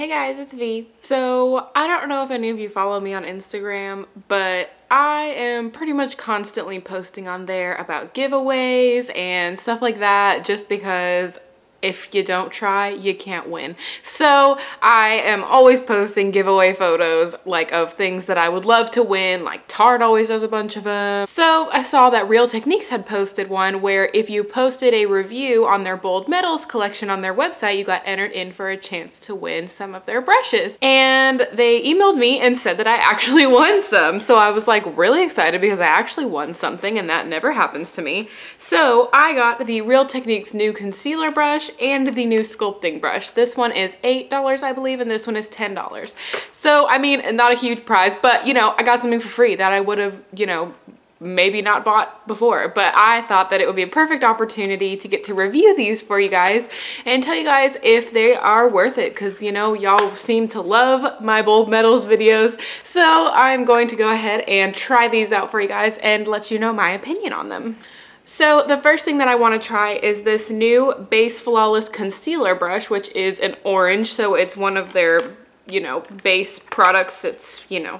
Hey guys, it's V. So I don't know if any of you follow me on Instagram, but I am pretty much constantly posting on there about giveaways and stuff like that just because if you don't try, you can't win. So I am always posting giveaway photos like of things that I would love to win, like Tarte always does a bunch of them. So I saw that Real Techniques had posted one where if you posted a review on their Bold Metals collection on their website, you got entered in for a chance to win some of their brushes. And they emailed me and said that I actually won some. So I was like really excited because I actually won something and that never happens to me. So I got the Real Techniques new concealer brush and the new sculpting brush. This one is $8, I believe, and this one is $10. So, I mean, not a huge prize, but, you know, I got something for free that I would have, you know, maybe not bought before, but I thought that it would be a perfect opportunity to get to review these for you guys and tell you guys if they are worth it, because, you know, y'all seem to love my Bold Metals videos. So I'm going to go ahead and try these out for you guys and let you know my opinion on them. So the first thing that I want to try is this new Base Flawless Concealer brush, which is an orange. So it's one of their, you know, base products. It's, you know,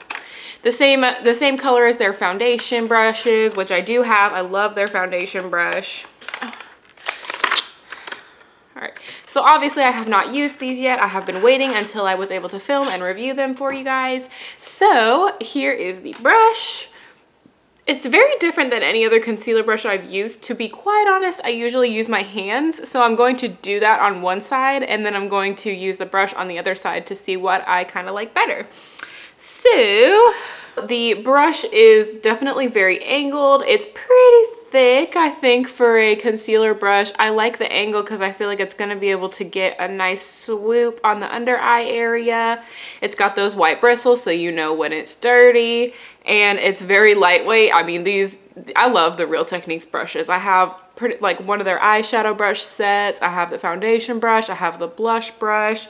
the same color as their foundation brushes, which I do have. I love their foundation brush. All right. So obviously I have not used these yet. I have been waiting until I was able to film and review them for you guys. So here is the brush. It's very different than any other concealer brush I've used. To be quite honest, I usually use my hands, so I'm going to do that on one side and then I'm going to use the brush on the other side to see what I kind of like better. So the brush is definitely very angled. It's pretty thick, I think, for a concealer brush. I like the angle because I feel like it's going to be able to get a nice swoop on the under eye area. It's got those white bristles so you know when it's dirty, and it's very lightweight. I mean, I love the Real Techniques brushes. I have like one of their eyeshadow brush sets. I have the foundation brush. I have the blush brush.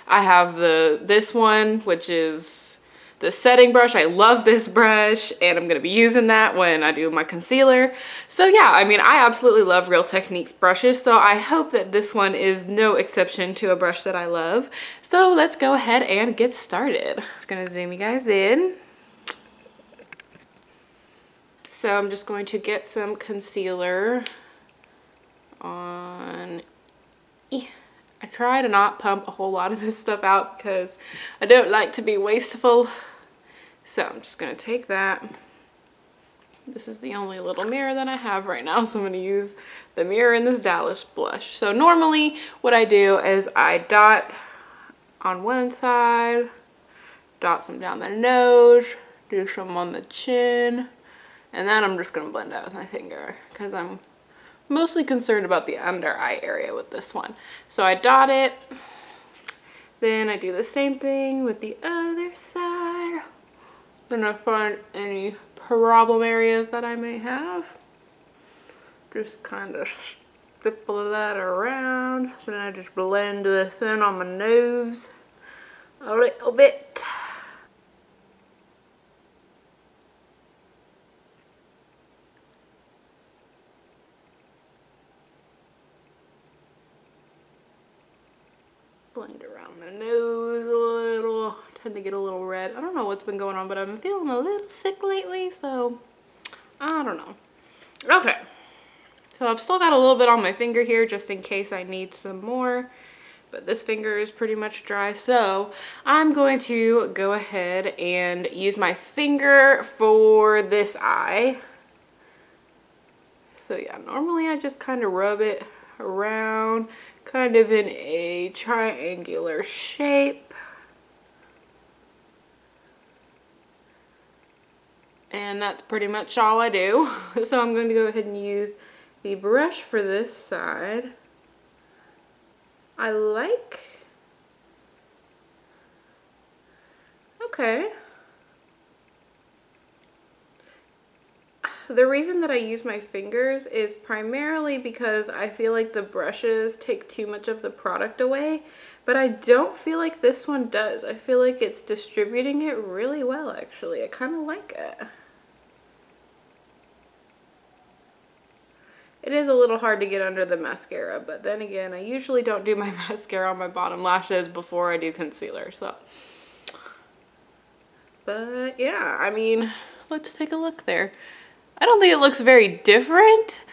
I have this one, which is the setting brush. I love this brush and I'm gonna be using that when I do my concealer. So yeah, I mean, I absolutely love Real Techniques brushes, so I hope that this one is no exception to a brush that I love. So let's go ahead and get started. Just gonna zoom you guys in. So I'm just going to get some concealer on. I try to not pump a whole lot of this stuff out because I don't like to be wasteful. So I'm just going to take that. This is the only little mirror that I have right now, so I'm going to use the mirror in this Dallas blush. So normally what I do is I dot on one side, dot some down the nose, do some on the chin, and then I'm just going to blend out with my finger because I'm mostly concerned about the under eye area with this one. So I dot it, then I do the same thing with the other side. Then I find any problem areas that I may have. Just kind of stipple that around. Then I just blend this in on my nose a little bit. Blend around the nose a little. Tend to get a little red. I don't know what's been going on, but I've been feeling a little sick lately, so I don't know. Okay, so I've still got a little bit on my finger here just in case I need some more, but this finger is pretty much dry, so I'm going to go ahead and use my finger for this eye. So yeah, normally I just kind of rub it around kind of in a triangular shape. And that's pretty much all I do. So I'm going to go ahead and use the brush for this side. Okay. The reason that I use my fingers is primarily because I feel like the brushes take too much of the product away, but I don't feel like this one does. I feel like it's distributing it really well, actually. I kind of like it. It is a little hard to get under the mascara, but then again, I usually don't do my mascara on my bottom lashes before I do concealer, so. But yeah, I mean, let's take a look there. I don't think it looks very different,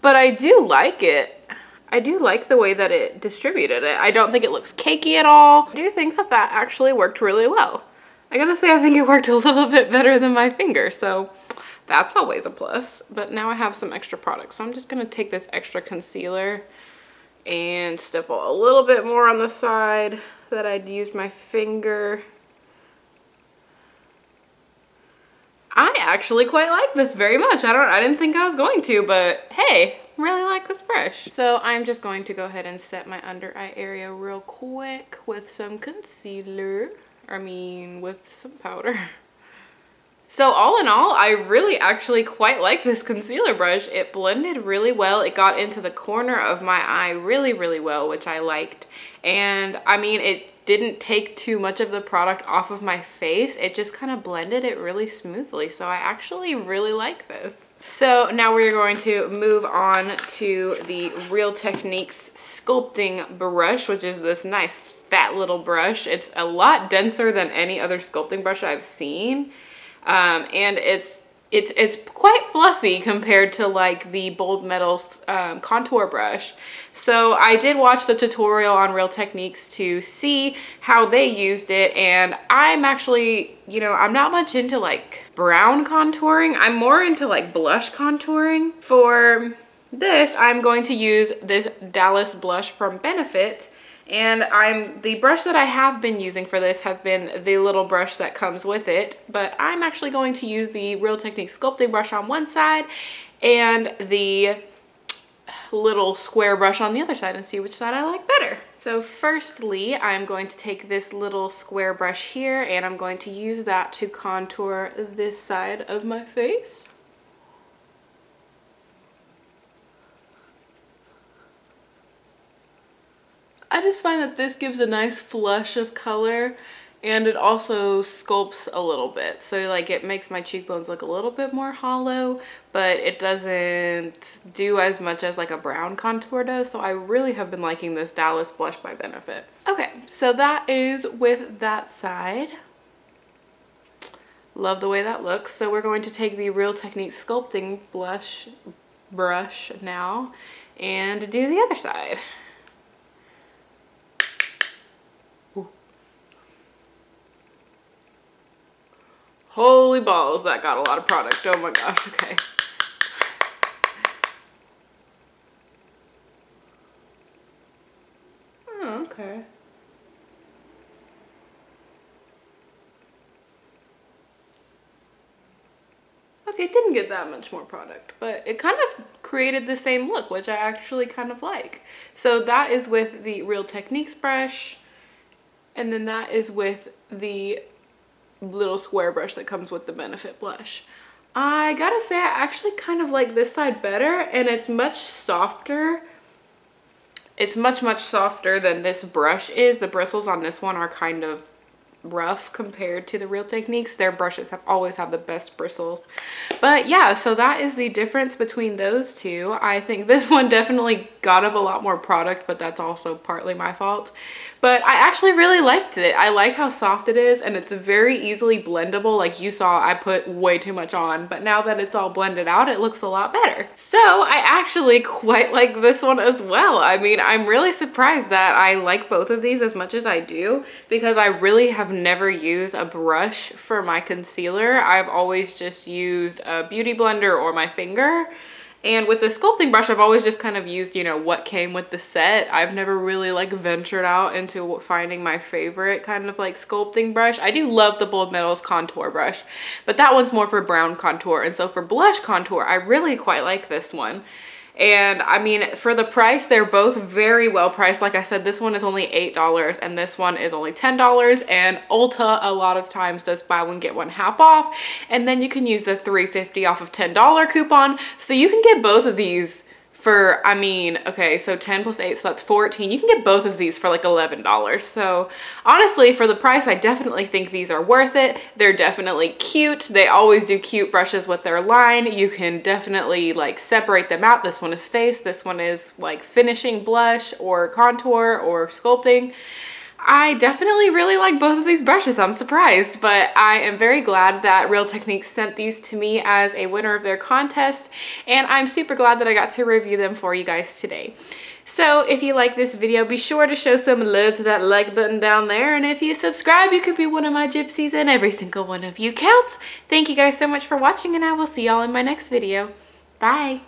but I do like it. I do like the way that it distributed it. I don't think it looks cakey at all. I do think that that actually worked really well. I gotta say, I think it worked a little bit better than my finger, so that's always a plus. But now I have some extra product, so I'm just gonna take this extra concealer and stipple a little bit more on the side that I'd use my finger. I actually quite like this very much. I didn't think I was going to, but hey, really like this brush. So I'm just going to go ahead and set my under eye area real quick with some concealer. I mean, with some powder. So all in all, I really actually quite like this concealer brush. It blended really well. It got into the corner of my eye really, really well, which I liked. And I mean, it didn't take too much of the product off of my face. It just kind of blended it really smoothly. So I actually really like this. So now we're going to move on to the Real Techniques Sculpting brush, which is this nice fat little brush. It's a lot denser than any other sculpting brush I've seen. And it's quite fluffy compared to like the Bold Metal's contour brush. So I did watch the tutorial on Real Techniques to see how they used it, and I'm actually, you know, I'm not much into like brown contouring. I'm more into like blush contouring. For this, I'm going to use this Dallas blush from Benefit. And the brush that I have been using for this has been the little brush that comes with it, but I'm actually going to use the Real Techniques sculpting brush on one side and the little square brush on the other side and see which side I like better. So firstly, I'm going to take this little square brush here and I'm going to use that to contour this side of my face. I just find that this gives a nice flush of color, and it also sculpts a little bit. So like it makes my cheekbones look a little bit more hollow, but it doesn't do as much as like a brown contour does. So I really have been liking this Dallas blush by Benefit. Okay, so that is with that side. Love the way that looks. So we're going to take the Real Techniques Sculpting brush now and do the other side. Holy balls, that got a lot of product. Oh my gosh, okay. Oh, okay. Okay, it didn't get that much more product, but it kind of created the same look, which I actually kind of like. So that is with the Real Techniques brush, and then that is with the little square brush that comes with the Benefit blush. I gotta say, I actually kind of like this side better, and it's much softer. It's much softer than this brush is. The bristles on this one are kind of rough compared to the Real Techniques. Their brushes have always had the best bristles. But yeah, so that is the difference between those two. I think this one definitely got up a lot more product, but that's also partly my fault. But I actually really liked it. I like how soft it is, and it's very easily blendable. Like you saw, I put way too much on, but now that it's all blended out, it looks a lot better. So I actually quite like this one as well. I mean, I'm really surprised that I like both of these as much as I do, because I really have never used a brush for my concealer. I've always just used a beauty blender or my finger. And with the sculpting brush, I've always just kind of used, you know, what came with the set. I've never really like ventured out into finding my favorite kind of like sculpting brush. I do love the Bold Metal's contour brush, but that one's more for brown contour. And so for blush contour, I really quite like this one. And I mean, for the price, they're both very well priced. Like I said, this one is only $8 and this one is only $10. And Ulta a lot of times does buy one get one half off, and then you can use the $3.50 off of $10 coupon. So you can get both of these for, I mean, okay, so 10 plus 8, so that's 14. You can get both of these for like $11. So honestly, for the price, I definitely think these are worth it. They're definitely cute. They always do cute brushes with their line. You can definitely like separate them out. This one is face, this one is like finishing blush or contour or sculpting. I definitely really like both of these brushes. I'm surprised, but I am very glad that Real Techniques sent these to me as a winner of their contest, and I'm super glad that I got to review them for you guys today. So if you like this video, be sure to show some love to that like button down there, and if you subscribe, you could be one of my gypsies, and every single one of you counts. Thank you guys so much for watching, and I will see y'all in my next video. Bye!